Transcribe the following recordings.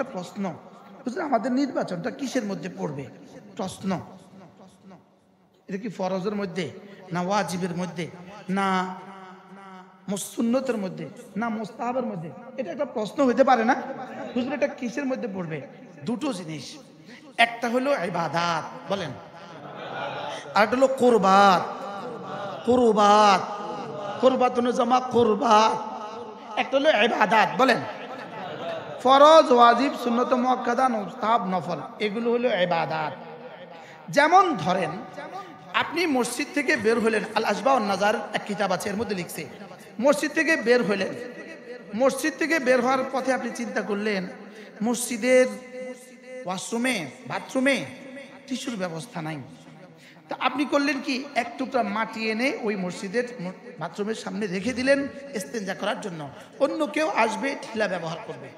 একটা প্রশ্ন, আমাদের নির্বাচনটা কিসের মধ্যে পড়বে? প্রশ্ন, এটা কি ফরজের মধ্যে, না ওয়াজিবের মধ্যে, না সুন্নতের মধ্যে, না মুস্তাহাবের মধ্যে? এটা একটা প্রশ্ন হইতে পারে না? হুজুর এটা কিসের মধ্যে পড়বে? দুটো জিনিস, একটা হলো ইবাদাত, বলেন, আর একটা হলো কুরবাত। কুরবাত, কুরবাত জমা কুরবাত। একটা হলো ইবাদাত, বলেন, ফরজ, ওয়াজিব, সুন্নত মুআক্কাদা, মুস্তাহাব, নফল, এগুলো হলো ইবাদাত। যেমন ধরেন আপনি মসজিদ থেকে বের হলেন, আল আসবা ওয়ান নাজার এক কিতাব আছে, এর মধ্যে লিখছে, মসজিদ থেকে বের হলেন, মসজিদ থেকে বের হওয়ার পথে আপনি চিন্তা করলেন মসজিদের ওয়াশরুমে, বাথরুমে টিস্যুর ব্যবস্থা নাই। তা আপনি করলেন কি, এক টুকরা মাটি এনে ওই মসজিদের বাথরুমের সামনে রেখে দিলেন ইস্তেঞ্জা করার জন্য, অন্য কেউ আসবে ঢিলা ব্যবহার করবে।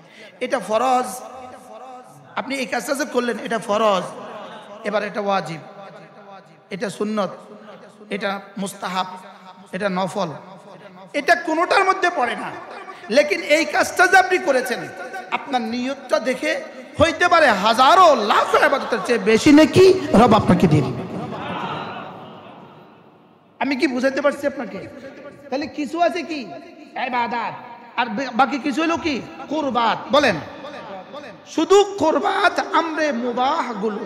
এটা ফরজ, আপনি এই কাজটা যে করলেন এটা ফরজ। এবার এটা ওয়াজিব, এটা সুন্নত, এটা মুস্তাহাব, এটা নফল, এটা কোনোটার মধ্যে পড়ে না। লেকিন এই কাজটা যে আপনি করেছেন, আপনার নিয়তটা দেখে হইতে পারে হাজারো লাখো ইবাদতের চেয়ে বেশি নেকি রব আপনাকে দিয়ে দিবে। আমি কি বুঝাইতে পারছি আপনাকে? তাহলে কিছু আছে কি ইবাদত, আর বাকি কিছু হলো কি কুরবাত। বলেন, শুধু কুরবাত আমরে মুবাহ গুলো,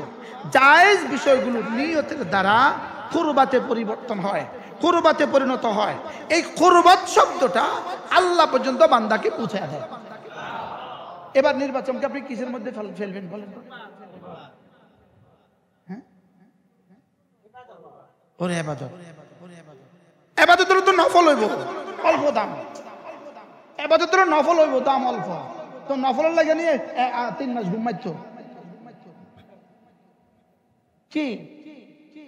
জায়েজ বিষয়গুলো নিয়তের দ্বারা কুরবাতে পরিবর্তন হয়, কুরবাতে পরিণত হয়। এই কুরবাত শব্দটা আল্লাহ পর্যন্ত বান্দাকে পৌঁছে দেয়। এবার নির্বাচনকে আপনি কিসের মধ্যে ফেলবেন বলেন? হ্যাঁ, ওরে ইবাদত, ইবাদতের তো নফল হইব অল্প দাম, ইবাদতের নফল হইব দাম অল্প, তো নফলের লাগে নিয়ে 3 মাস ঘুমাইতো কি?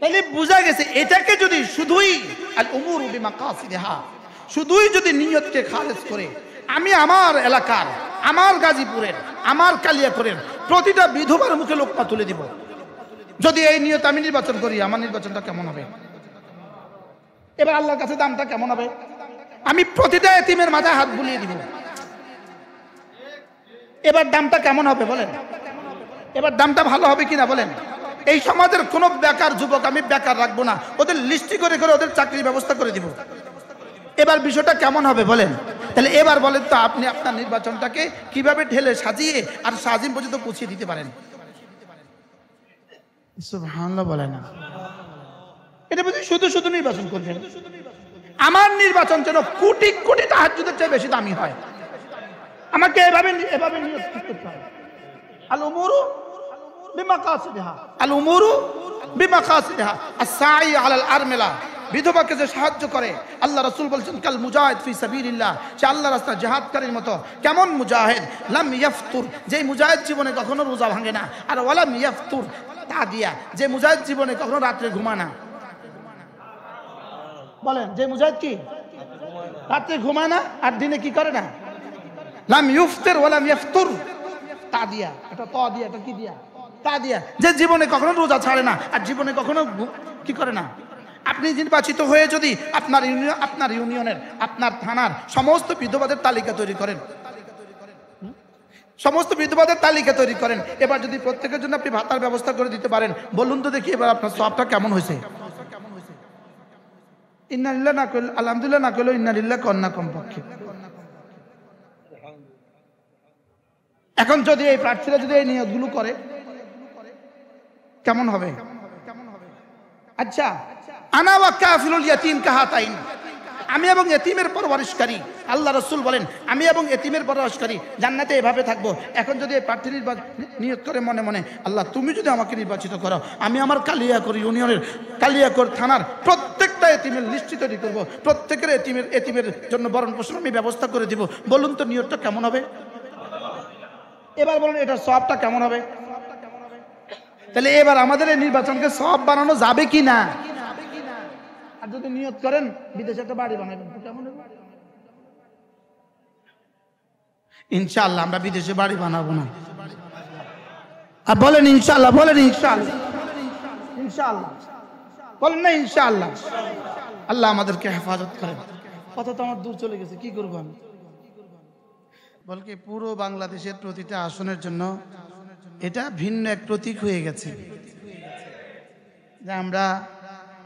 তাহলে বোঝা গেছে এটাকে যদি শুধুই আল উমুরু বিমাকাসিদিহা, শুধুই যদি নিয়তকে খালেজ করে, আমি আমার এলাকার, আমার গাজীপুরের, আমার কালিয়াপুরের প্রতিটা বিধবার মুখে লোকমা তুলে দিব, যদি এই নিয়ত আমি নির্বাচন করি, আমার নির্বাচনটা কেমন হবে? এবার আল্লাহর কাছে দামটা কেমন হবে? আমি প্রতিটা এতিমের মাথায় হাত বুলিয়ে দিব, এবার দামটা কেমন হবে বলেন? এবার দামটা ভালো হবে কিনা বলেন? এই সমাজের কোন বেকার যুবক আমি বেকার রাখবো না, ওদের লিস্টি করে করে ওদের চাকরির ব্যবস্থা করে দিব। এবার বিষয়টা কেমন হবে বলেন? তাহলে এবার বলেন তো আপনি আপনার নির্বাচনটাকে কিভাবে ঢেলে সাজিয়ে আর সাজিম পর্যন্ত পৌঁছে দিতে পারেন? সুবহানাল্লাহ বলে না, এটা বুঝি শুধু শুধু নির্বাচন করবেন। আমার নির্বাচন যেন কোটি কোটি তাহাজ্জুদের চেয়ে বেশি দামি হয়, আমাকে এভাবে এভাবে নিয়ত করতে হবে। আল উমুরু বিমাকাসিদিহা, আল উমুরু বিমাকাসিদিহা, আস-সাই আলাল আরমিলা, বিধবাকে যে সাহায্য করে, আল্লাহ রাসূল বলেছেন কাল মুজাহিদ ফি সাবিলিল্লাহ, সে আল্লাহর রাস্তায় জিহাদকারীর মতো। কেমন মুজাহিদ? লাম ইয়াফতুর, যে মুজাহিদ জীবনে কখনো রোজা ভাঙে না, আর ওয়ালাম ইয়াফতুর তাদিয়া, যে মুজাহিদ জীবনে কখনো রাতে ঘুমায় না। বলেন, যে মুজাহিদ কি রাতে ঘুমায় না আর দিনে কি করে না? লাম ইউফতির ওয়ালাম ইয়াফতুর তাদিয়া, এটা ত দিয়া, এটা কি দিয়া? তা দিয়া, যে জীবনে কখনো রোজা ছাড়ে না আর জীবনে কখনো কি করে না। আপনি নির্বাচিত হয়ে যদি আপনার ইউনিয়নের, আপনার থানার সমস্ত বিধবাদের তালিকা তৈরি করেন, সমস্ত বিধবাদের তালিকা তৈরি করেন, এবার যদি প্রত্যেকের জন্য আপনি ভাতার ব্যবস্থা করে দিতে পারেন, বলুন তো দেখি এবার আপনার সওয়াবটা কেমন হয়েছে? ইন্না লিল্লাহি না কইলে আলহামদুলিল্লাহ, না কইলে ইন্না লিল্লাহি কন্যা কমপক্ষে। এখন যদি এই প্রার্থীরা যদি এই নিয়তগুলো করে কেমন হবে? আচ্ছা, আনা ওয়া কাফিলুল ইয়াতীম কাহাতাইন, আমি এবং এতিমের পরওয়ারিশকারী, আল্লাহ রাসূল বলেন আমি এবং এতিমের পরওয়ারিশকারী জান্নাতে এভাবে থাকবো। এখন যদি এই প্রার্থী নিয়ত করে মনে মনে, আল্লাহ তুমি যদি আমাকে নির্বাচিত করো, আমি আমার কালিয়াকৈর ইউনিয়নের, কালিয়াকৈর থানার প্রত্যেকটা এতিমের লিস্ট তৈরি করবো, প্রত্যেকের এতিমের জন্য ভরণ পোষণ আমি ব্যবস্থা করে দিব। বলুন তো নিয়তটা কেমন হবে? এবার বলুন এটার সওয়াবটা কেমন হবে? তাহলে এবার আমাদের এই নির্বাচনকে সওয়াব বানানো যাবে কি না? আর যদি নিয়ত করেন বিদেশে একটা বাড়ি বানাবেন, কেমন হবে? ইনশাআল্লাহ আমরা বিদেশে বাড়ি বানাবো না। আর বলেন ইনশাআল্লাহ, বলেন ইনশাআল্লাহ, ইনশাআল্লাহ বলেন না ইনশাআল্লাহ। আল্লাহ আমাদেরকে হেফাজত করেন। কথা তো আমার দূর চলে গেছে, কি করবো আমি? বলকে পুরো বাংলাদেশের প্রতিটা আসনের জন্য এটা ভিন্ন এক প্রতীক হয়ে গেছে যে আমরা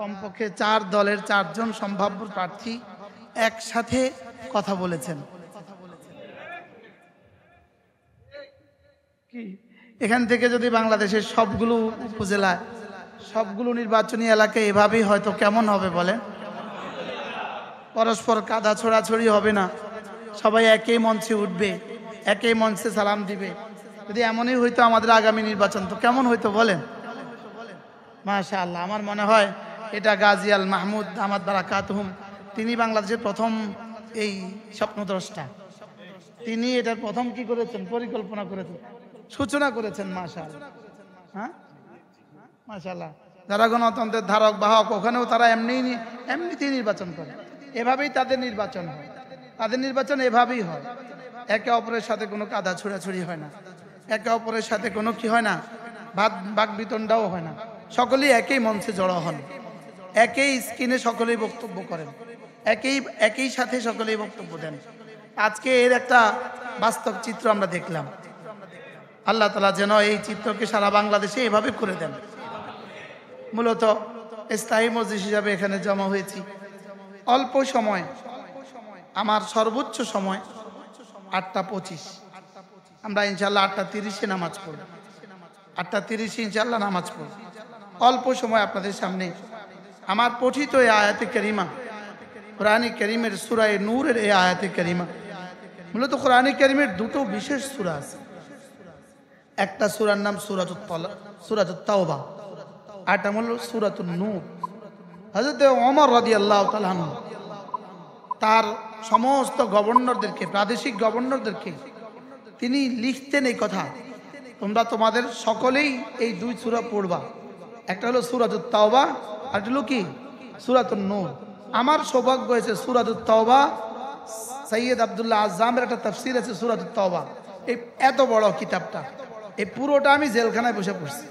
কমপক্ষে 4 দলের 4 জন সম্ভাব্য প্রার্থী একসাথে কথা বলেছেন। কি এখান থেকে যদি বাংলাদেশের সবগুলো উপজেলা সবগুলো নির্বাচনী এলাকায় এভাবেই হয়তো কেমন হবে বলেন? পরস্পর কাদা ছোড়াছড়ি হবে না, সবাই একই মঞ্চে উঠবে, একই মঞ্চে সালাম দিবে। যদি এমনই হইতো আমাদের আগামী নির্বাচন তো কেমন হইতো বলেন? মাশাআল্লাহ, আমার মনে হয় এটা গাজী আল মাহমুদ দামাত বারাকাতুহুম, তিনি বাংলাদেশের প্রথম এই স্বপ্নদ্রষ্টা। তিনি এটার প্রথম কি করেছেন? পরিকল্পনা করেছেন, সূচনা করেছেন। মাশাআল্লাহ, হ্যাঁ মাশাআল্লাহ। যারা গণতন্ত্রের ধারক বাহক ওখানেও তারা এমনিতেই নির্বাচন করে, এভাবেই তাদের নির্বাচন হয়। তাদের নির্বাচন এভাবেই হয়, একে অপরের সাথে কোনো কাদা ছোড়াছড়ি হয় না, একে অপরের সাথে কোনো কি হয় না, বাক বিতণ্ডাও হয় না। সকলেই একই মঞ্চে জড়ো হন, একই স্ক্রিনে সকলেই বক্তব্য করেন, একই সাথে সকলেই বক্তব্য দেন। আজকে এর একটা বাস্তব চিত্র আমরা দেখলাম। আল্লাহ তাআলা যেন এই চিত্রকে সারা বাংলাদেশে এভাবে করে দেন। মূলত স্থায়ী মজলিস হিসাবে এখানে জমা হয়েছি অল্প সময়, আমার সর্বোচ্চ সময় 8:25। আমরা ইনশাল্লাহ 8:30-এ নামাজ পড়ব, 8:30-এ ইনশাল্লাহ নামাজ পড়ব। অল্প সময় আপনাদের সামনে আমার পঠিত এই আয়াতে কারিমা, কোরআনে কারিমের সূরা নূরের এই আয়াতে কারিমা। মূলত কোরআনে কারিমের দুটো বিশেষ সূরা আছে। একটা সূরার নাম সূরাতুত তাওবা, আরেকটা হলো সূরাতুন নূর। হযরত ওমর রাদিয়াল্লাহু তাআলা আনহু তার সমস্ত গভর্নরদেরকে, প্রাদেশিক গভর্নরদেরকে তিনি লিখতেন এই কথা, তোমরা তোমাদের সকলেই এই 2 সূরা পড়বা। একটা হলো সূরাতুত তাওবা, আর একটা হলো কি সূরাতুন নূর। আমার সৌভাগ্য হয়েছে সূরাতুত তাওবা, সৈয়দ আব্দুল্লাহ আযজামের একটা তাফসীর আছে সূরাতুত তাওবা। এই এত বড় কিতাবটা, এই পুরোটা আমি জেলখানায় বসে পড়ছি।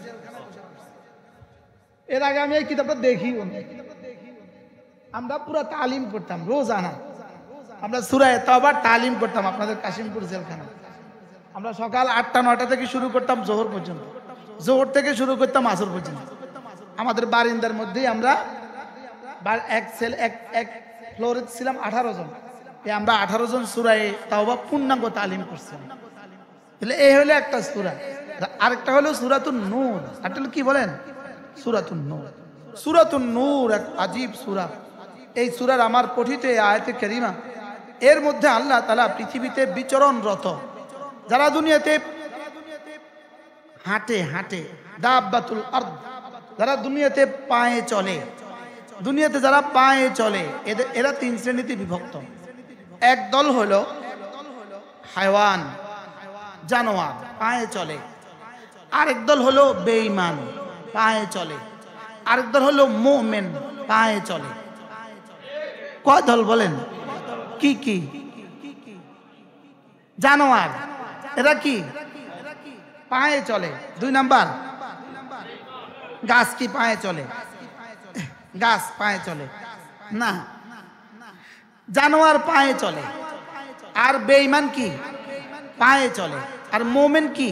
এর আগে আমি এই কিতাবটা দেখিও না। আমরা পুরো তালিম করতাম রোজানা, আমরা সূরা তাওবার তালিম করতাম আপনাদের কাশিমপুর জেলখানা। আমরা সকাল 8টা-9টা থেকে শুরু করতাম জোহর পর্যন্ত, জোহর থেকে শুরু করতাম আসর পর্যন্ত। আমাদের বারিন্দার মধ্যেই আমরা এক ফ্লোরে ছিলাম 18 জন। আমরা 18 জন সূরা তাওবা পূর্ণাঙ্গ তালিম করছিলাম। তাহলে এই হলো একটা সূরা। আরেকটা হলো সূরাতুন নূর, আরেকটা হলো কি বলেন? সূরাতুন নূর। সূরাতুন নূর এক আজীব সূরা। এই সূরার আমার পঠিত এই আয়াতে কারিমা, এর মধ্যে আল্লাহ তাআলা পৃথিবীতে বিচরণরত যারা দুনিয়াতে হাঁটে দাব্বাতুল আরদ, যারা দুনিয়াতে পায়ে চলে, দুনিয়াতে যারা পায়ে চলে, এরা 3 শ্রেণীতে বিভক্ত। এক দল হলো হায়ওয়ান, জানোয়ার, পায়ে চলে। আরেক দল হলো বেঈমান, পায়ে চলে। আরেক দল হলো মুমিন, পায়ে চলে। কয় দল বলেন? কি জানোয়ার, এরা কি পায়ে চলে। 2 নাম্বার, গাছ কি পায়ে চলে? গাছ পায়ে চলে না, জানোয়ার পায়ে চলে। আর বেঈমান কি পায়ে চলে, আর মুমিন কি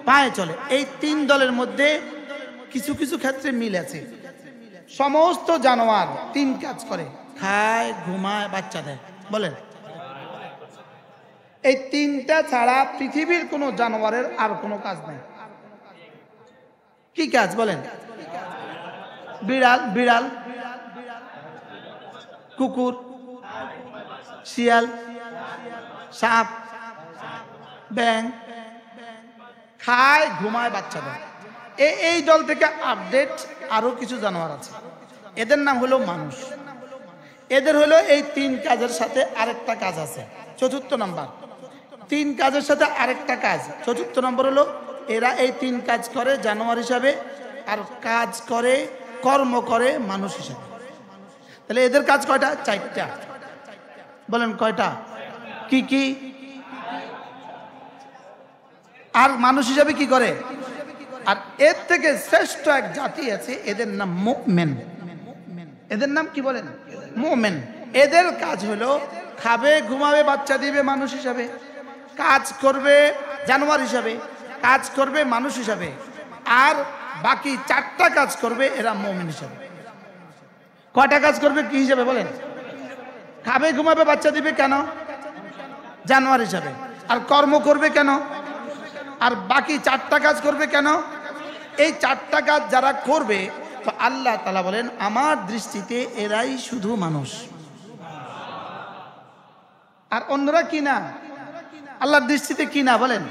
পায়ে চলে। এই 3 দলের মধ্যে কিছু কিছু ক্ষেত্রে মিল আছে। সমস্ত জানোয়ার 3 কাজ করে, খায়, ঘুমায়, বাচ্চা দেয়। বলেন, এই 3টা ছাড়া পৃথিবীর কোনো জানোয়ারের আর কোনো কাজ নাই। কি কাজ বলেন? বিড়াল, কুকুর, শিয়াল, সাপ, ব্যাঙ, খায়, ঘুমায়, বাচ্চা দেয়। এই দল থেকে আপডেট আরো কিছু জানোয়ার আছে, এদের নাম হলো মানুষ। এদের হলো এই 3 কাজের সাথে আরেকটা কাজ আছে, 4র্থ নাম্বার। 3 কাজের সাথে আরেকটা কাজ, 4র্থ নম্বর হলো এরা এই 3 কাজ করে জানোয়ার হিসাবে, আর কাজ করে, কর্ম করে মানুষ হিসাবে। তাহলে এদের কাজ কয়টা? 4টা। বলেন কয়টা? কি আর মানুষ হিসাবে কি করে? আর এর থেকে শ্রেষ্ঠ এক জাতি আছে, এদের নাম মুমিন। এদের নাম কি বলেন? মুমিন। এদের কাজ হলো খাবে, ঘুমাবে, বাচ্চা দিবে মানুষ হিসাবে, কাজ করবে জানোয়ার হিসাবে, কাজ করবে মানুষ হিসাবে, আর বাকি 4টা কাজ করবে এরা মুমিন হিসাবে। কয়টা কাজ করবে কি হিসাবে বলেন? খাবে ঘুমাবে বাচ্চা দিবে কেন? জানোয়ার হিসাবে। আর কর্ম করবে কেন? আর বাকি 4টা কাজ করবে কেন? এই 4টা কাজ যারা করবে তো আল্লাহ তাআলা বলেন আমার দৃষ্টিতে এরাই শুধু মানুষ, আর অন্যরা কি না? আল্লাহর দৃষ্টিতে কি না বলেন?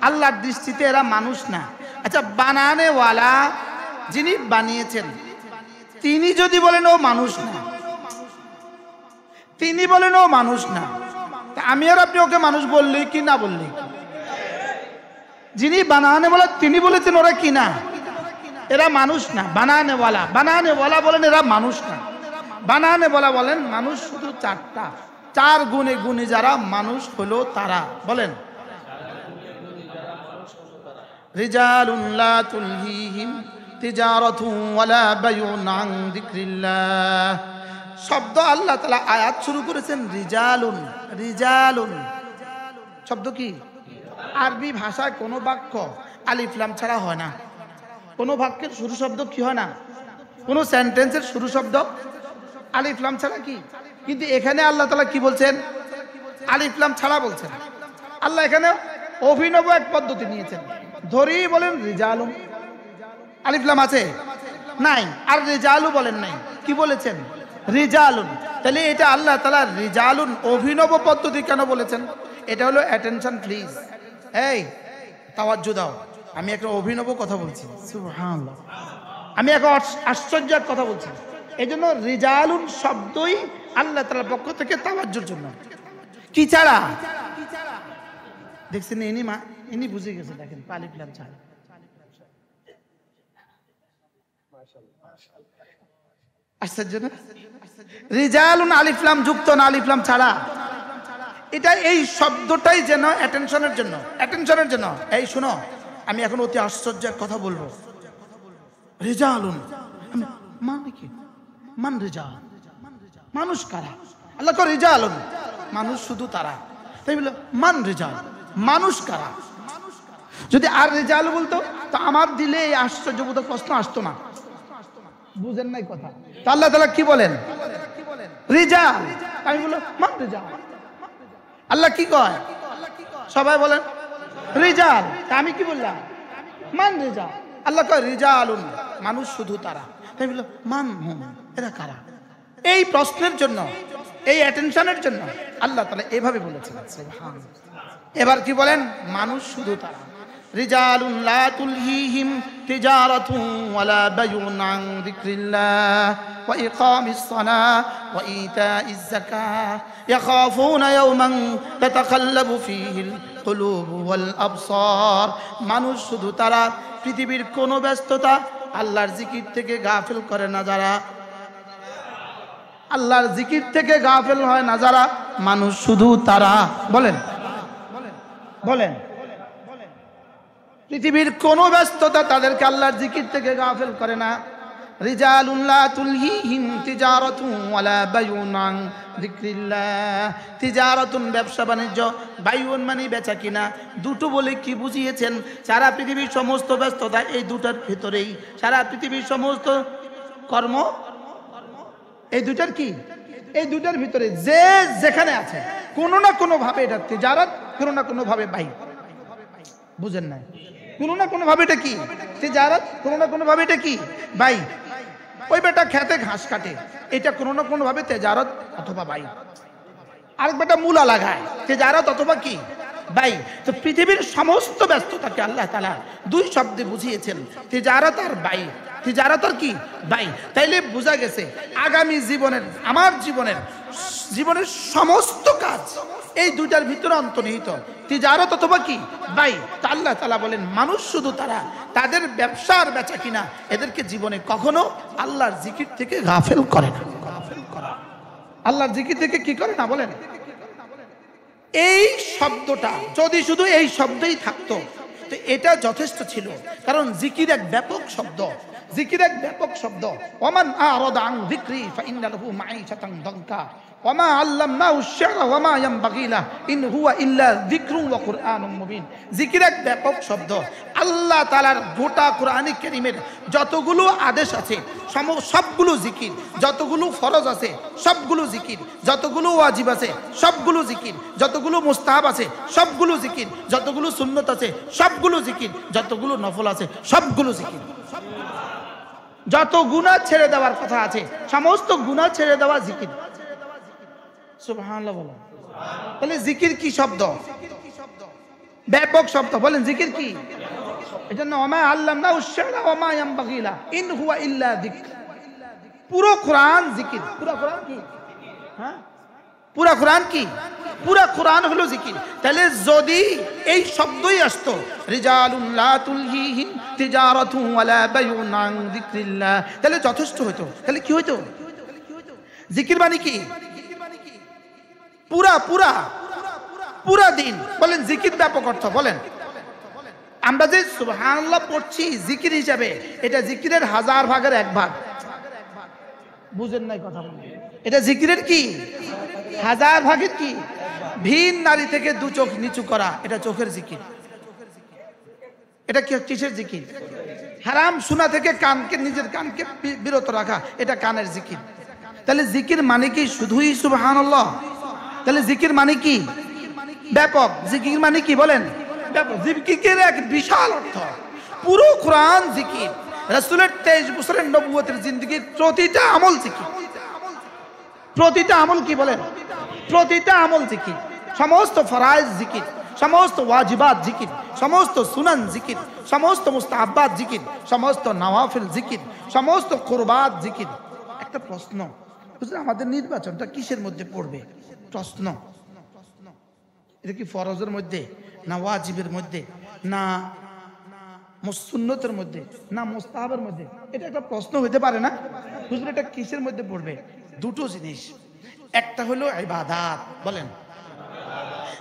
আল্লাহর দৃষ্টিতে এরা মানুষ না। আচ্ছা, বানানেওয়ালা যিনি বানিয়েছেন তিনি যদি বলেন ও মানুষ না, তিনি বলেন ও মানুষ না, তা আমি আর আপনি ওকে মানুষ বললি কি না বললি? যিনি বানানেওয়ালা তিনি বলেছেন ওরা কি না? এরা মানুষ না। বানানেওয়ালা বলেন এরা মানুষ না। বানানেওয়ালা বলেন মানুষ শুধু 4টা, 4 গুণে গুণী যারা মানুষ হলো তারা। বলেন রিজালুন লা তুলহিহিম তিজারাতুন ওয়ালা বাইউন আন যিকরিল্লাহ। শব্দ আল্লাহ তাআলা আয়াত শুরু করেছেন রিজালুন। রিজালুন শব্দ কি? আরবি ভাষায় কোনো বাক্য আলিফ লাম ছাড়া হয় না। কোনো বাক্যের শুরু শব্দ কি হয় না? কোনো সেন্টেন্সের শুরু শব্দ আলিফ লাম ছাড়া কি? কিন্তু এখানে আল্লাহ তাআলা কি বলছেন? আলিফ লাম ছাড়া বলছেন। আল্লাহ এখানে অভিনব এক পদ্ধতি নিয়েছেন। ধরি বলেন রিজালুন, আলিফ লাম আছে নাই, আর রিজালু বলেন নাই, কি বলেছেন? রিজালুন। তাহলে এটা আল্লাহ তাআলা রিজালুন অভিনব পদ্ধতি কেন বলেছেন? এটা হলো অ্যাটেনশন প্লিজ, এই তাওয়াজ্জু দাও, আমি একটা অভিনব কথা বলছি। সুবহানাল্লাহ, আমি একটা আশ্চর্যের কথা বলছি। এই জন্য রিজালুন শব্দই আল্লাহ তাআলার পক্ষ থেকে তাওয়াজ্জুর জন্য। কি ছাড়া? দেখছেন ইনি বুঝে গেছে। দেখেন আলিফ লাম ছাড়া। আশ্চর্য না? রিজালুন আলিফ লাম যুক্ত না, আলিফ লাম ছাড়া। এটা এই শব্দটাই যেন অ্যাটেনশনের জন্য, অ্যাটেনশনের জন্য। এই শুনো, আমি এখন অতি আশ্চর্যের কথা বলবো। রিজালুন মানে কি? মান রিজাল, মানুষ কারা? আল্লাহ কো রিজালুন মানুষ শুধু তারা। তাই বললো মান রিজাল, মানুষ কারা? যদি আর রিজাল বলতো তো আমার দিলে এই আশ্চর্যবোধক প্রশ্ন আসতো না। বুঝেন নাই কথা? তো আল্লাহ তাআলা কি বলেন? রিজাল। আমি বললাম মান রিজাল। আল্লাহ কি কয়? সবাই বলেন রিজাল। আমি কি বললাম? মান রিজাল। আল্লাহ কয় রিজালুন মানুষ শুধু তারা। তাই বললো মান হুম, এরা কারা? এই প্রশ্নের জন্য, এই অ্যাটেনশনের জন্য আল্লাহ তাআলা এভাবে বলেছেন। এবার কি বলেন? মানুষ শুধু তারা। রিজালুন লা তুলহিহিম তিজারাতুন ওয়ালা বাইউন আন যিকরিল্লাহ ওয়া ইকামিস সালাহ ওয়া ইতাইজ যাকাহ ইয়াখাফুনা ইয়াওমান তাতাকাল্লাবু ফীহিল কুলুবু ওয়াল আবসার। মানুষ শুধু তারা, পৃথিবীর কোনো ব্যস্ততা আল্লাহর জিকির থেকে গাফিল করে না যারা, আল্লাহর জিকির থেকে গাফিল হয় না যারা, মানুষ শুধু তারা। বলেন বলেন পৃথিবীর কোনো ব্যস্ততা তাদেরকে আল্লাহর জিকির থেকে গাফিল করে না। রিজালুন লা তুলহিহিম তিজারাতুন ওয়ালা বাইউন আন যিকরিল্লাহ। তিজারাতুন ব্যবসা বাণিজ্য, বাইউন মানে বেচা কিনা। দুটো বলে কি বুঝিয়েছেন? সারা পৃথিবীর সমস্ত ব্যস্ততা এই দুটার ভিতরেই, সারা পৃথিবীর সমস্ত কর্ম এই দুটার কি? এই দুটার ভিতরে যে যেখানে আছে কোনো না কোনো ভাবে এটা তিজারত, কোনো না কোনো ভাবে বাই। বুঝেন না? কোনো না কোনো ভাবে এটা কি তিজারত, কোনো না কোনো ভাবে এটা কি বাই। ওই বেটা খেতে ঘাস কাটে, এটা কোনো না কোনো ভাবে তিজারত অথবা বাই। আরেক বেটা মূলা লাগায়, তিজারত অথবা কি বাই। তো পৃথিবীর সমস্ত ব্যস্ততাকে আল্লাহ তাআলা দুই শব্দে বুঝিয়েছেন, তিজারত আর বাই। তিজারত আর কি বাই। তাইলে বোঝা গেছে আগামী জীবনের, আমার জীবনের সমস্ত কাজ এই দুইটার ভিতরে অন্তর্নিহিত, তিজারত অথবা কি বাই। তা আল্লাহ তাআলা বলেন মানুষ শুধু তারা, তাদের ব্যবসার বেচা কিনা এদেরকে জীবনে কখনো আল্লাহর জিকির থেকে গাফেল করে না। আল্লাহর জিকির থেকে কি করে না? বলেন। এই শব্দটা যদি শুধু এই শব্দই থাকতো তো এটা যথেষ্ট ছিল, কারণ জিকির এক ব্যাপক শব্দ। জিকির এক ব্যাপক শব্দ। ওমান আরাদা আন যিকরি ফাইন্না লাহু মাঈশাতান দানকা। ওয়ামা আল্লামনাহু আশ-শি'রা ওয়ামা ইয়ানবাগী লাহু ইন হুয়া ইল্লা যিকরুন ওয়া কুরআনুম মুবিন। জিকির এক ব্যাপক শব্দ। আল্লাহ তাআলার গোটা কোরআনে কারীমের যতগুলো আদেশ আছে সবগুলো জিকির, যতগুলো ফরজ আছে সবগুলো জিকির, যতগুলো ওয়াজিব আছে সবগুলো জিকির, যতগুলো মুস্তাহাব আছে সবগুলো জিকির, যতগুলো সুন্নত আছে সবগুলো জিকির, যতগুলো নফল আছে সবগুলো জিকির। যত গুনাহ ছেড়ে দেওয়ার কথা আছে সমস্ত গুনাহ ছেড়ে দেওয়া জিকির। সুবহানাল্লাহ বলো। তাহলে জিকির কি শব্দ? ব্যাপক শব্দ। বলেন জিকির কি? এজন্য ওমা আল্লামনাহু আশ-শি'রা ওমা ইয়ানবাগী লাহু ইন হুয়া ইল্লা যিকর। পুরো কোরআন জিকির। পুরো কোরআন কি? হ্যাঁ, পুরো কোরআন কি? পুরো কোরআন হলো জিকির। তাহলে যদি এই শব্দই আসতো রিজালুন লা তুলহিহিম তিজারাতু ওয়ালা বাইউন আন যিকরিল্লাহ, তাহলে যথেষ্ট হতো। তাহলে কি হতো? জিকির মানে কি? পুরা পুরা পুরা দিন। বলেন জিকির ব্যাপক অর্থ বলেন। আমরা যে সুবহানাল্লাহ পড়ছি জিকির হিসাবে, এটা জিকিরের 1000 ভাগের 1 ভাগ। বুঝেন নাই কথা বলেন? এটা জিকিরের কি 1000 ভাগের কি? ভিন নারী থেকে 2 চোখ নিচু করা, এটা চোখের জিকির। এটা কিসের জিকির? হারাম শোনা থেকে কানকে, নিজের কানকে বিরত রাখা, এটা কানের জিকির। তাহলে জিকির মানে কি শুধুই সুবহানাল্লাহ? তাহলে জিকির মানে কি? ব্যাপক। জিকির মানে কি বলেন? ব্যাপক। জিকিরের এক বিশাল অর্থ। পুরো কোরআন জিকির। রাসূলের 23 বছরের নবুয়তের জিন্দেগির প্রতিটা আমল জিকির। প্রতিটা আমল কি বলেন? প্রতিটা আমল জিকির। সমস্ত ফরাইজ জিকির, সমস্ত ওয়াজিবাত জিকির, সমস্ত সুনান জিকির, সমস্ত মুস্তাহাব্বাত জিকির, সমস্ত নওয়াফিল জিকির, সমস্ত কুরবাত জিকির। একটা প্রশ্ন, আমাদের নির্বাচনটা কিসের মধ্যে পড়বে? প্রশ্ন। এটা কি ফরজের মধ্যে, না ওয়াজিবের মধ্যে, না সুন্নতের মধ্যে, না মুস্তাহাবের মধ্যে? এটা একটা প্রশ্ন হতে পারে না? হুজুর এটা কিসের মধ্যে পড়বে? দুটো জিনিস। একটা হলো ইবাদাত, বলেন,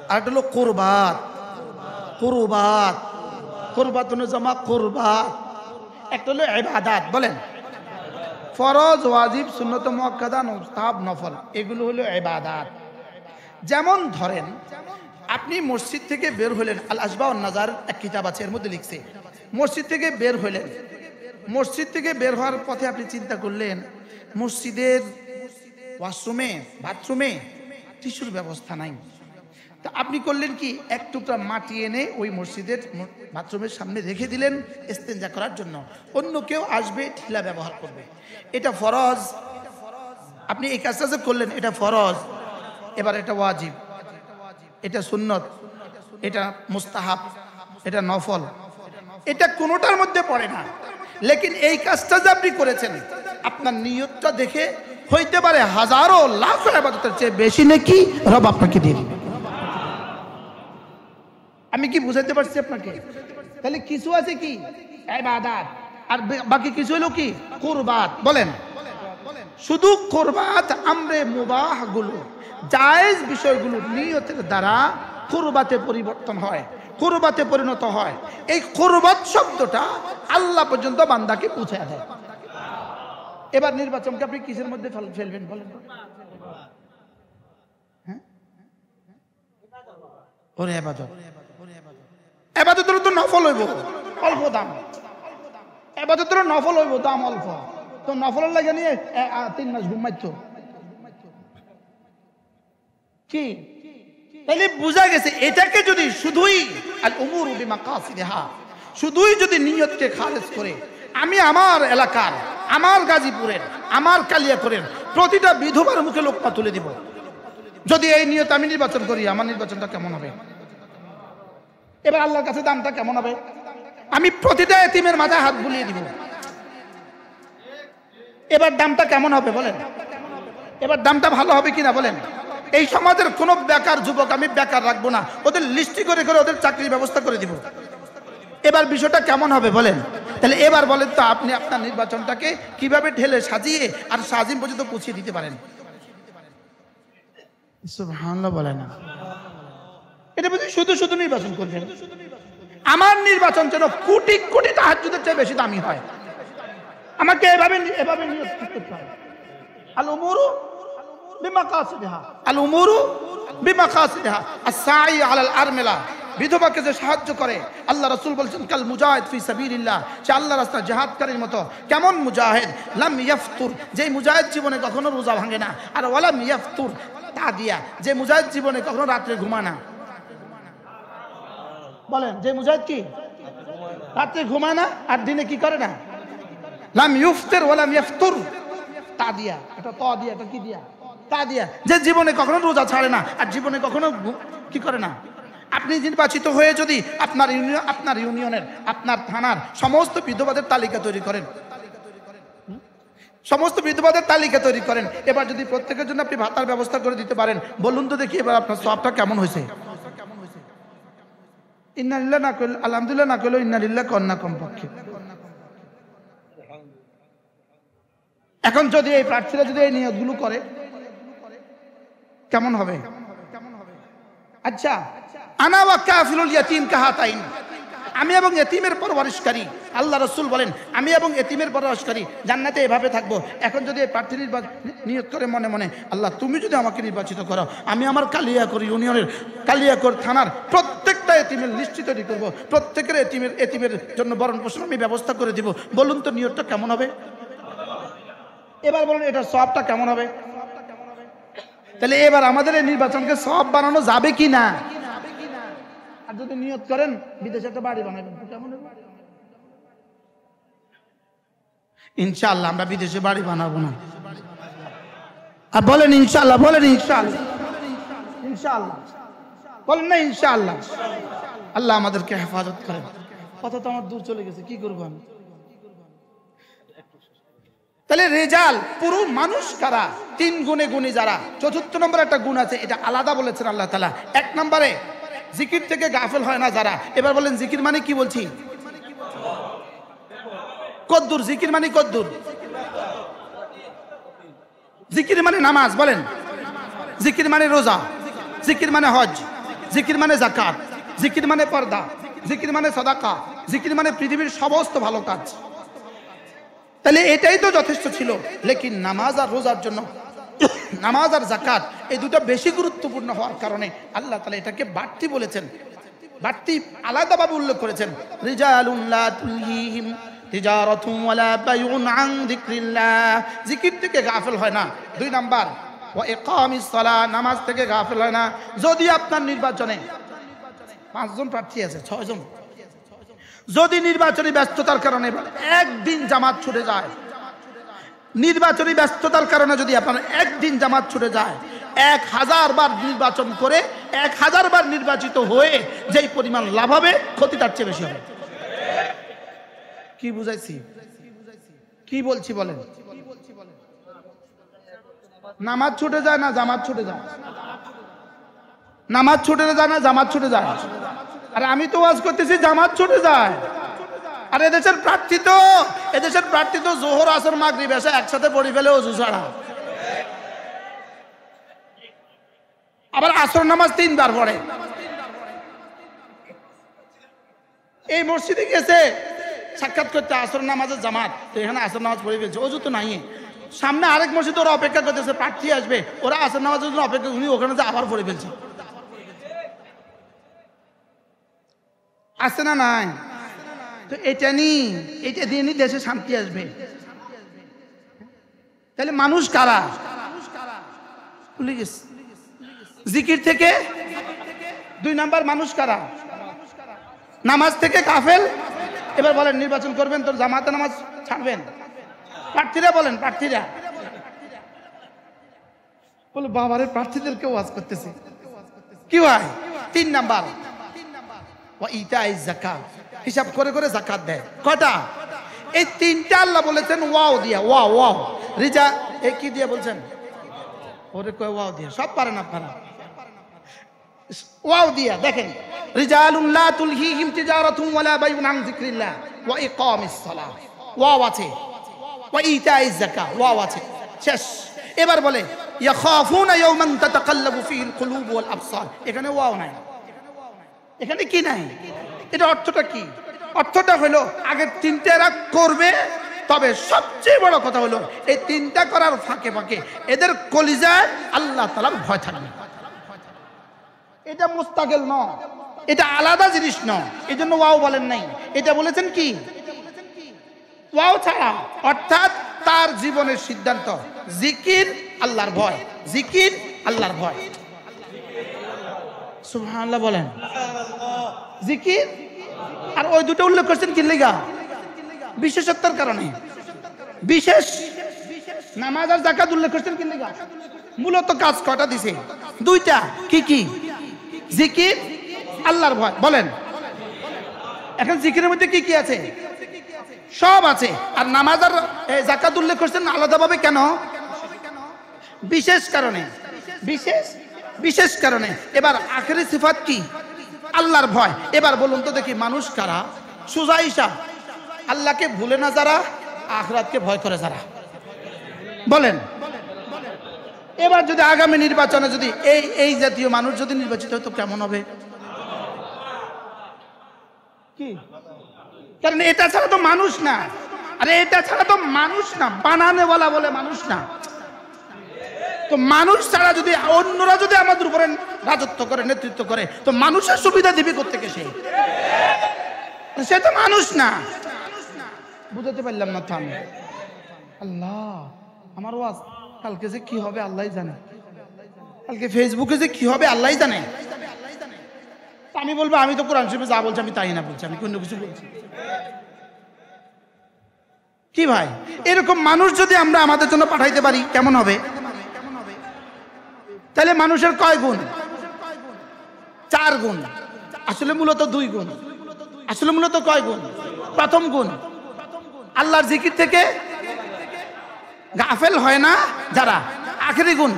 আর একটা হলো কুরবাত। কুরবাত, কুরবাত জমা কুরবাত। একটা হলো ইবাদাত, বলেন। ফরজ, ওয়াজিব, সুন্নত মুআক্কাদা, মুস্তাহাব, নফল, এগুলো হলো ইবাদাত। যেমন ধরেন আপনি মসজিদ থেকে বের হলেন, আল আসবা ওয়ান নাজার এক কিতাব আছে, এর মধ্যে লিখছে মসজিদ থেকে বের হলেন। মসজিদ থেকে বের হওয়ার পথে আপনি চিন্তা করলেন মসজিদের ওয়াশরুমে, বাথরুমে টিস্যুর ব্যবস্থা নাই। তা আপনি করলেন কি, এক টুকরা মাটি এনে ওই মসজিদের বাথরুমের সামনে রেখে দিলেন ইস্তেঞ্জা করার জন্য। অন্য কেউ আসবে, ঠিলা ব্যবহার করবে। এটা ফরজ। আপনি এই কাজটা যে করলেন এটা ফরজ। এবার এটা ওয়াজিব, এটা সুন্নত, এটা মুস্তাহাব, এটা নফল, এটা কোনোটার মধ্যে পড়ে না। লেকিন এই কাজটা যে আপনি করেছেন, আপনার নিয়তটা দেখে হইতে পারে হাজারো লাখো ইবাদতের চেয়ে বেশি নেকি রব আপনাকে দিয়ে দিবে। আমি কি বুঝাইতে পারছি আপনাকে? তাহলে কিছু আছে কি ইবাদত, আর বাকি কিছু হলো কি কুরবাত। বলেন, শুধু কুরবাত আমরে মুবাহ গুলো, জায়েজ বিষয়গুলো নিয়তের দ্বারা কুরবাতে পরিবর্তন হয়, কুরবাতে পরিণত হয়। এই কুরবাত শব্দটা আল্লাহ পর্যন্ত বান্দাকে পৌঁছায় দেয়। এবার নির্বাচনকে আপনি কিসের মধ্যে ফেলবেন বলেন? হ্যাঁ, ওরে ইবাদত। ইবাদতের তো নফল হইব, অল্প দাম। ইবাদতের নফল হইব, দাম অল্প। তো নফলের লাগে নিয়ে 3 মাস ঘুমাইতো কি? তাহলে বোঝা গেছে এটাকে যদি শুধুই আল উমুরু বিমাকাসিদিহা, শুধুই যদি নিয়তকে খালেজ করে আমি আমার এলাকার, আমার গাজীপুরের, আমার কালিয়াপুরের প্রতিটা বিধবার মুখে লোকমা তুলে দিব, যদি এই নিয়ত আমি নির্বাচন করি, আমার নির্বাচনটা কেমন হবে? এবার আল্লাহর কাছে দামটা কেমন হবে? আমি প্রতিটা এতিমের মাথায় হাত বুলিয়ে দিব। এবার দামটা কেমন হবে বলেন? এবার দামটা ভালো হবে কিনা বলেন? এই সমাজের কোন বেকার যুবক আমি বেকার রাখবো না, ওদের লিস্টি করে করে ওদের চাকরির ব্যবস্থা করে দিব। এবার বিষয়টা কেমন হবে বলেন? তাহলে এবার বলেন তো আপনি আপনার নির্বাচনটাকে কিভাবে ঢেলে সাজিয়ে আর সাজিম পর্যন্ত পৌঁছে দিতে পারেন? সুবহানাল্লাহ বলেন না। এটা বুঝি শুধু শুধু নির্বাচন করবেন। আমার নির্বাচন যেন কোটি কোটি তাহাজ্জুদের চেয়ে বেশি দামি হয়। আমাকে এভাবে নিয়ত করতে হবে। আল উমুরু বিমাকাসিদিহা, আল উমুরু বিমাকাসিদিহা, আস-সাই আলাল আরমিলা, বিধবাকে যে সাহায্য করে, আল্লাহ রাসূল বলছেন কাল মুজাহিদ ফি সাবিলিল্লাহ, সে আল্লাহর রাস্তায় জিহাদকারীর মতো। কেমন মুজাহিদ? লাম ইয়াফতুর, যে মুজাহিদ জীবনে কখনো রোজা ভাঙে না। আর ওয়ালাম ইয়াফতুর তাদিয়া, যে মুজাহিদ জীবনে কখনো রাতে ঘুমায় না। বলেন, যে মুজাহিদ কি রাতে ঘুমায় না আর দিনে কি করে না? লাম ইউফতির ওয়ালাম ইয়াফতুর তাদিয়া, এটা তাদিয়া, এটা কি দিয়া? তাদিয়া, যে জীবনে কখনো রোজা ছাড়ে না আর জীবনে কখনো কি করে না। আপনি নির্বাচিত হয়ে যদি আপনার ইউনিয়নের, আপনার থানার সমস্ত বিধবাদের তালিকা তৈরি করেন, সমস্ত বিধবাদের তালিকা তৈরি করেন, এবার যদি প্রত্যেকের জন্য আপনি ভাতার ব্যবস্থা করে দিতে পারেন, বলুন তো দেখি এবার আপনার সবটা কেমন হয়েছে? ইন্নালিল্লাহ না কইল আলহামদুলিল্লাহ, না কইল ইন্নালিল্লাহ কন্যা কমপক্ষে। এখন যদি এই প্রার্থীরা যদি এই নিয়তগুলো করে কেমন হবে? আচ্ছা, আনা ওয়া কাফিলুল ইয়াতীম কাহাতাইন, আমি এবং এতিমের পরওয়ারিশকারী, আল্লাহ রাসূল বলেন আমি এবং এতিমের পরওয়ারিশকারী জান্নাতে এভাবে থাকবো। এখন যদি এই প্রার্থী নিয়ত করে মনে মনে, আল্লাহ তুমি যদি আমাকে নির্বাচিত করো, আমি আমার কালিয়াকৈর ইউনিয়নের, কালিয়াকৈর থানার প্রত্যেকটা এতিমের নিশ্চিত তৈরি করবো, প্রত্যেকের এতিমের জন্য ভরণ পোষণ আমি ব্যবস্থা করে দিব। বলুন তো নিয়তটা কেমন হবে? এবার বলুন এটার সওয়াবটা কেমন হবে? তাহলে এবার আমাদের এই নির্বাচনকে সওয়াব বানানো যাবে কি না? আর যদি নিয়ত করেন বিদেশে একটা বাড়ি বানাবেন, কেমন হবে? ইনশাআল্লাহ আমরা বিদেশে বাড়ি বানাবো না। আর বলেন ইনশাআল্লাহ, বলেন ইনশাআল্লাহ, ইনশাআল্লাহ বলেন না ইনশাআল্লাহ। আল্লাহ আমাদেরকে হেফাজত করেন। কথা তো আমার দূর চলে গেছে, কি করবো আমি? তাহলে রেজাল পুরো মানুষ কারা? 3 গুণে গুণী যারা। চতুর্থ নম্বর একটা গুণ আছে, এটা আলাদা বলেছেন আল্লাহ তাআলা। 1 নম্বরে জিকির থেকে গাফেল হয় না যারা। এবার বলেন জিকির মানে কি বলছি? কদ্দুর জিকির মানে কদ্দুর? জিকির মানে নামাজ, বলেন। জিকির মানে রোজা, জিকির মানে হজ, জিকির মানে যাকাত, জিকির মানে পর্দা, জিকির মানে সাদাকা, জিকির মানে পৃথিবীর সমস্ত ভালো কাজ। তাহলে এটাই তো যথেষ্ট ছিল। লেকিন নামাজ আর রোজার জন্য, নামাজ আর যাকাত এই দুটো বেশি গুরুত্বপূর্ণ হওয়ার কারণে আল্লাহ তাআলা এটাকে বাড়তি বলেছেন, বাড়তি আলাদাভাবে উল্লেখ করেছেন। রিজালুন লা তুলহিহিম তিজারাতুন ওয়ালা বাইউন আন যিকরিল্লাহ, জিকির থেকে গাফেল হয় না। 2 নাম্বার ওয়া ইকামিস সালাহ, নামাজ থেকে গাফেল হয় না। যদি আপনার নির্বাচনে 5 জন প্রার্থী আছে, 6 জন, যদি নির্বাচনী ব্যস্ততার কারণে একদিন জামাত ছুটে যায়, নির্বাচনী ব্যস্ততার কারণে যদি আপনার একদিন জামাত ছুটে যায়, 1000 বার নির্বাচন করে 1000 বার নির্বাচিত হয়ে যেই পরিমাণ লাভ হবে, ক্ষতি তার চেয়ে বেশি হবে। কি বুঝাইছি? কি বলছি বলেন? নামাজ ছুটে যায় না জামাত ছুটে যায়? নামাজ ছুটে যায় না জামাত ছুটে যায়? আর আমি তো ওয়াজ করতেছি জামাত ছুটে যায়। আর এদেশের প্রার্থী তো জোহর আসর মাগরিব এসে একসাথে পড়ি ফেলে ওযু ছাড়া। আবার আসর নামাজ 3 বার পড়ে। এই মসজিদে গেছে সাক্ষাৎ করতে, আসর নামাজের জামাত, তো এখানে আসর নামাজ পড়ে ফেলছে, ওযু তো নাই। সামনে আরেক মসজিদ ওরা অপেক্ষা করতেছে, প্রার্থী আসবে, ওরা আসর নামাজের জন্য অপেক্ষা, উনি ওখানে যে আবার পড়ে ফেলছে। আছে না নাই? তো এটা দিয়ে দেশে শান্তি আসবে। তাহলে মানুষ কারা? ভুলে গেছে। জিকির থেকে 2 নাম্বার মানুষ কারা? নামাজ থেকে গাফেল। এবার বলেন নির্বাচন করবেন তো জামাতে নামাজ ছাড়বেন? প্রার্থীরা বলেন, প্রার্থীরা বলে বাবারে প্রার্থীদেরকে ওয়াজ করতেছে কি হয়? 3 নাম্বার ওয়া ইতাইজ যাকাত, হিসাব করে করে যাকাত দেয়। কয়টা? এই 3টা আল্লাহ বলেছেন ওয়াও দিয়া। ওয়াও রিজা এই কি দিয়া বলছেন? ওরে কয় ওয়াও দিয়া, সব পারেন আপনারা। ওয়াও দিয়া দেখেন, রিজালুন লা তুলহিহিম তিজারাতুন ওয়ালা বাইউন আন যিকরিল্লাহ ওয়া ইকামিস সালাহ, ওয়াও আছে। ওয়া ইতাইজ যাকাত, ওয়াও আছে, শেষ। এবার বলে ইয়াখাফুনা ইয়াওমান তাতাকাল্লাবু ফিহিল কুলুব ওয়াল আবসার, এখানে ওয়াও নাই। এখানে কি নাই? এটা অর্থটা কি? অর্থটা হলো আগের 3টা এরা করবে, তবে সবচেয়ে বড় কথা হলো এই তিনটা করার ফাঁকে ফাঁকে এদের কলিজায় আল্লাহ তাআলার ভয় থাকবে। এটা মুস্তাকিল নয়, এটা আলাদা জিনিস নয়। এই জন্য ওয়াও বলেন নাই, এটা বলেছেন কি ওয়াও ছাড়া, অর্থাৎ তার জীবনের সিদ্ধান্ত জিকির আল্লাহর ভয়, জিকির আল্লাহর ভয়। সুবহানাল্লাহ বলেন। জিকির আর ওই দুটো উল্লেখ করছেন কি লিগা? বিশেষত্বের কারণে। বিশেষ নামাজ আর যাকাত উল্লেখ করছেন কি লিগা? মূলত কাজ কয়টা দিছে? দুইটা। কি কি? জিকির, আল্লাহর ভয়। বলেন এখন জিকিরের মধ্যে কি কি আছে? সব আছে। আর নামাজ আর যাকাত উল্লেখ করছেন আলাদাভাবে কেন? বিশেষ কারণে। বিশেষ বিশেশ কারণে। এবার আখেরি সিফাত কি? আল্লাহর ভয়। এবার বলুন তো দেখি মানুষ কারা? সোজা হিসাব, আল্লাহকে ভুলে না যারা, আখিরাতকে ভয় করে যারা। বলেন এবার যদি আগামী নির্বাচনে যদি এই জাতীয় মানুষ যদি নির্বাচিত হতো কেমন হবে? কি? কারণ এটা ছাড়া তো মানুষ না। আরে এটা ছাড়া তো মানুষ না, বানানেওয়ালা বলে মানুষ না। তো মানুষ ছাড়া যদি অন্যরা যদি আমাদের উপরে রাজত্ব করে, নেতৃত্ব করে, তো মানুষের সুবিধা দিবে কোত্থেকে? সে তো মানুষ না। বুঝাতে পারলাম না তো আমি। আল্লাহ, আমার ওয়াজ কালকে যে কি হবে আল্লাহই জানে, কালকে ফেসবুকে যে কি হবে আল্লাহই জানে। আমি বলবো আমি তো কোরআন শরীফে যা বলছি আমি তাই না বলছি, আমি অন্য কিছু বলছি কি ভাই? এরকম মানুষ যদি আমরা আমাদের জন্য পাঠাইতে পারি কেমন হবে? তাহলে মানুষের কয় গুণ? 4 গুণ। আসলে মূলত 2 গুণ। আসলে মূলত কয় গুণ? প্রথম গুণ আল্লাহর জিকির থেকে গাফেল হয় না যারা। আখেরি গুণ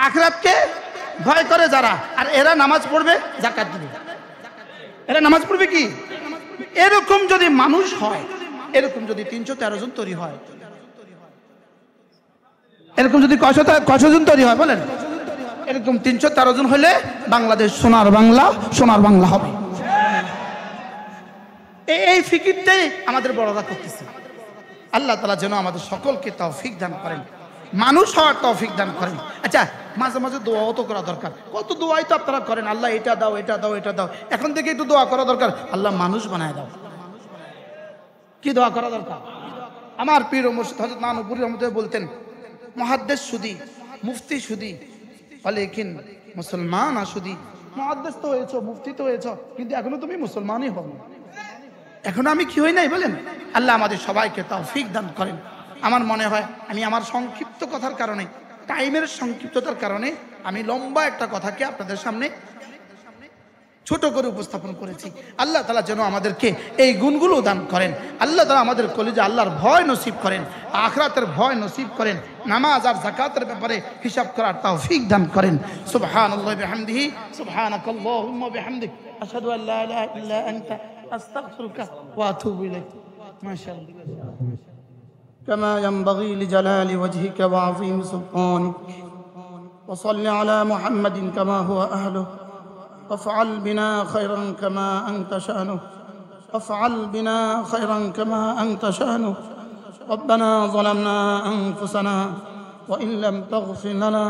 আখিরাতকে ভয় করে যারা। আর এরা নামাজ পড়বে, যাকাত দিবে। এরা নামাজ পড়বে কি? এরকম যদি মানুষ হয়, এরকম যদি 313 জন তৈরি হয়, এরকম যদি কয়শো জন তৈরি হয় বলেন, এরকম 313 জন হলে বাংলাদেশ সোনার বাংলা, সোনার বাংলা হবে। এই ফিকিরটাই আমাদের বড়রা করতেছে। আল্লাহ তাআলা যেন আমাদের সকলকে তৌফিক দান করেন, মানুষ হওয়ার তৌফিক দান করেন। আচ্ছা, মাঝে মাঝে দোয়াও তো করা দরকার। কত দোয়াই তো আপনারা করেন, আল্লাহ এটা দাও, এটা দাও, এটা দাও। এখন থেকে একটু দোয়া করা দরকার, আল্লাহ মানুষ বানায় দাও। কি দোয়া করা দরকার? আমার পীর মুর্শিদ হযরত নানুপুরী রহমতুল্লাহ বলতেন, মুহাদ্দিস সুদি, মুফতি সুদি, ওয়ালাকিন মুসলমান আসুদি। মুহাদ্দিস তো হয়েছো, মুফতি তো হয়েছো, কিন্তু এখনো তুমি মুসলমানই হও। এখনো আমি কি হই নাই বলেন? আল্লাহ আমাদের সবাইকে তৌফিক দান করেন। আমার মনে হয় আমি আমার সংক্ষিপ্ত কথার কারণে, টাইমের সংক্ষিপ্ততার কারণে আমি লম্বা একটা কথাকে আপনাদের সামনে ছোট করে উপস্থাপন করেছি। আল্লাহ তাআলা যেন আমাদেরকে এই গুণগুলো দান করেন। আল্লাহ তাআলা আমাদের কলিজা আল্লাহর ভয় নসিব করেন, আখিরাতের ভয় নসিব করেন, নামাজ আর যাকাতের ব্যাপারে হিসাব করার তৌফিক দান করেন। সুবহানাল্লাহি বিহামদিহি, সুবহানাকাল্লাহুম্মা বিহামদিক, আশহাদু আল লা ইলাহা ইল্লা আনতা, আস্তাগফিরুকা ওয়া আতুবু ইলাইক। মাশাআল্লাহ। كما ينبغي لجلال وجهك وعظيم سلطانك، وصل على محمد كما هو أهله، وافعل بنا خيرا كما أنت شأنه، وافعل بنا خيرا كما أنت شأنه. ربنا ظلمنا أنفسنا وإن لم تغفر لنا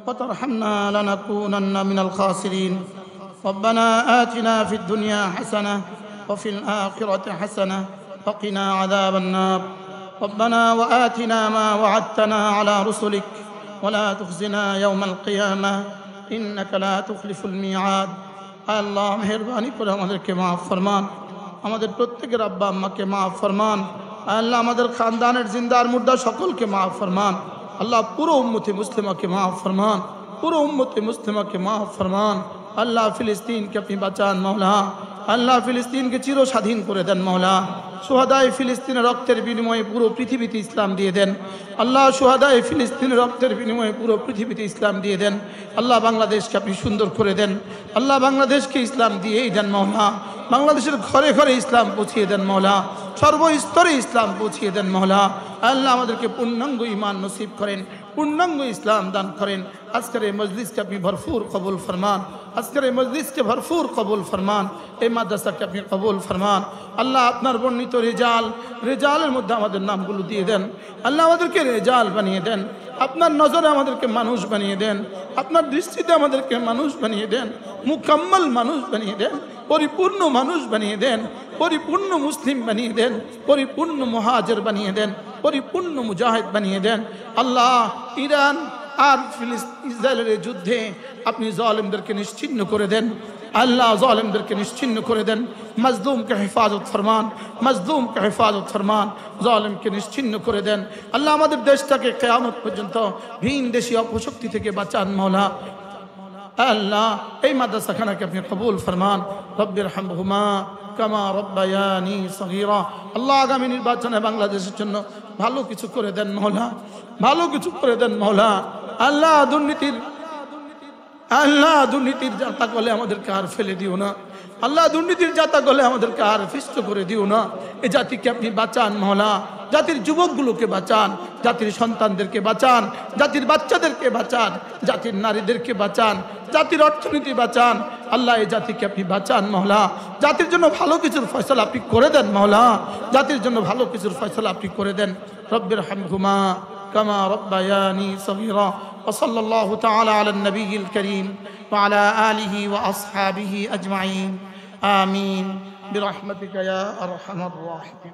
وترحمنا لنكونن من الخاسرين. ربنا آتنا في الدنيا حسنة وفي الآخرة حسنة وقنا عذاب النار. ربنا وآتنا ما وعدتنا على رسلك ولا تخزنا يوم القيامة إنك لا تخلف الميعاد. আল্লাহ মেহেরবানি করে আমাদেরকে মাফ ফরমান, আমাদের প্রত্যেকের আব্বা আম্মাকে মাফ ফরমান। আল্লাহ আমাদের খানদানের জিন্দার মুর্দা সকলকে মাফ ফরমান। আল্লাহ পুরো উম্মতে মুসলিমাকে মাফ ফরমান, পুরো উম্মতে মুসলিমাকে মাফ ফরমান। আল্লাহ ফিলিস্তিনকে আপনি বাঁচান মওলা। আল্লাহ ফিলিস্তিনকে চির স্বাধীন করে দেন মওলা। শুহাদায়ে ফিলিস্তিনের রক্তের বিনিময়ে পুরো পৃথিবীতে ইসলাম দিয়ে দেন আল্লাহ। শুহাদায়ে ফিলিস্তিনের রক্তের বিনিময়ে পুরো পৃথিবীতে ইসলাম দিয়ে দেন আল্লাহ। বাংলাদেশকে আপনি সুন্দর করে দেন আল্লাহ। বাংলাদেশকে ইসলাম দিয়েই দেন মওলা। বাংলাদেশের ঘরে ঘরে ইসলাম পৌঁছিয়ে দেন মওলা। সর্বস্তরে ইসলাম পৌঁছিয়ে দেন মওলা। আল্লাহ আমাদেরকে পূর্ণাঙ্গ ঈমান নসিব করেন, পূর্ণাঙ্গ ইসলাম দান করেন। আজকের এই মজলিসকে আপনি ভরপুর কবুল ফরমান। আজকের এই মজলিসকে ভরপুর কবুল ফরমান, এই মাদ্রাসাকে আপনি কবুল ফরমান। আল্লাহ আপনার বর্ণিত রেজালের মধ্যে আমাদের নামগুলো দিয়ে দেন। আল্লাহ আমাদেরকে রেজাল বানিয়ে দেন, আপনার নজরে আমাদেরকে মানুষ বানিয়ে দেন, আপনার দৃষ্টিতে আমাদেরকে মানুষ বানিয়ে দেন, মুকাম্মাল মানুষ বানিয়ে দেন, পরিপূর্ণ মানুষ বানিয়ে দেন, পরিপূর্ণ মুসলিম বানিয়ে দেন, পরিপূর্ণ মুহাজির বানিয়ে দেন, পরিপূর্ণ মুজাহিদ বানিয়ে দেন। আল্লাহ ইরান আর ইসরায়েলের যুদ্ধে আপনি জালিমদেরকে নিশ্চিহ্ন করে দেন। আল্লাহ জালিমদেরকে নিশ্চিহ্ন করে দেন। মজলুমকে হেফাজত ফরমান, মজলুমকে হেফাজত ফরমান, জালিমকে নিশ্চিহ্ন করে দেন। আল্লাহ আমাদের দেশটাকে কিয়ামত পর্যন্ত ভিন দেশি অপশক্তি থেকে বাঁচান মওলা। আল্লাহ এই মাদ্রাসাখানাকে আপনি কবুল ফরমান। রব্বির হামহুমা কামা রব্বায়ানি সগীরা। আল্লাহ আগামী নির্বাচনে বাংলাদেশের জন্য ভালো কিছু করে দেন মওলা, ভালো কিছু করে দেন মওলা। আল্লাহ দুর্নীতির জাতা গলে আমাদেরকে আর ফেলে দিও না। আল্লাহ দুর্নীতির জাতা গলে আমাদেরকে আর ফিষ্ট করে দিও না। এই জাতিকে আপনি বাঁচান মওলা, জাতির যুবকগুলোকে বাঁচান, জাতির সন্তানদেরকে বাঁচান, জাতির বাচ্চাদেরকে বাঁচান, জাতির নারীদেরকে বাঁচান, জাতির অর্থনীতি বাঁচান। আল্লাহ এই জাতিকে আপনি বাঁচান মওলা, জাতির জন্য ভালো কিছুর ফয়সালা আপনি করে দেন মওলা, জাতির জন্য ভালো কিছুর ফয়সালা আপনি করে দেন। রব্বির হামহুমা কামা রব্বায়ানি সগীরা। وصلى الله تعالى على النبي الكريم وعلى آله وأصحابه أجمعين آمين برحمتك يا أرحم الراحمين.